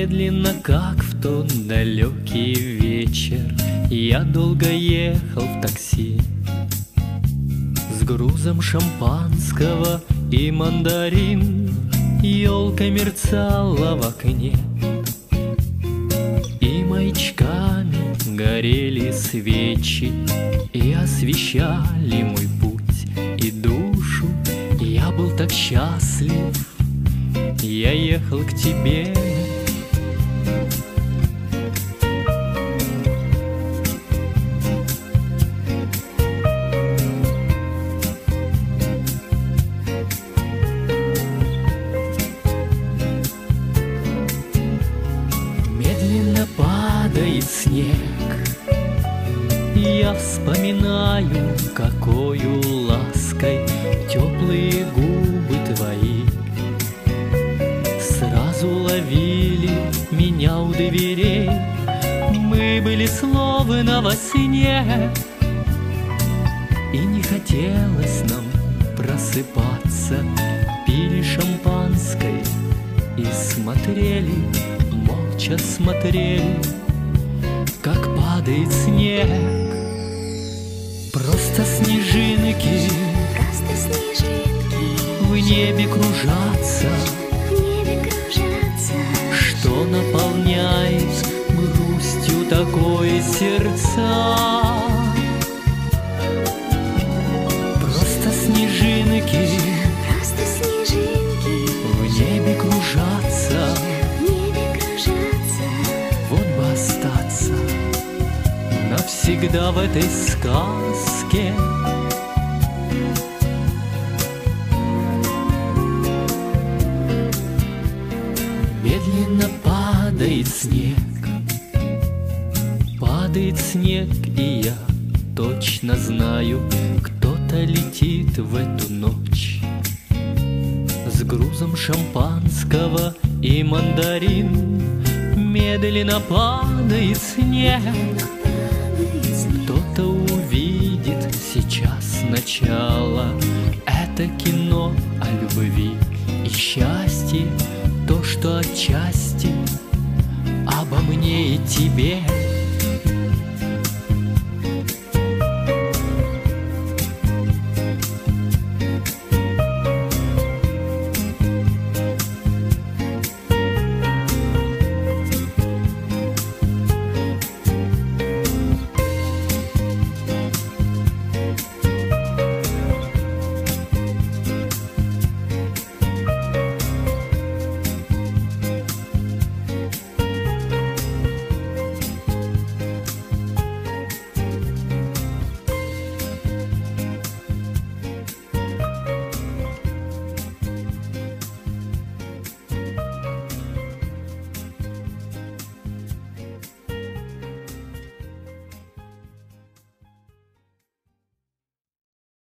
Медленно, как в тот далекий вечер, я долго ехал в такси с грузом шампанского и мандарин. Ёлка мерцала в окне, и маячками горели свечи, и освещали мой путь и душу. Я был так счастлив, я ехал к тебе. Медленно падает снег, я вспоминаю, какою лаской теплые губы твои сразу ловили меня у дверей. Мы были словно во сне, и не хотелось нам просыпаться. Пили шампанское и смотрели, молча смотрели, как падает снег. Просто снежинки, в небе кружатся, что наполняет грустью такое сердца. Просто снежинки, в небе кружатся, вот бы остаться навсегда в этой сказке. Медленно падает снег, и я точно знаю, кто-то летит в эту ночь с грузом шампанского и мандарин. Медленно падает снег, кто-то увидит сейчас начало. Это кино о любви и счастье, то, что отчасти обо мне и тебе.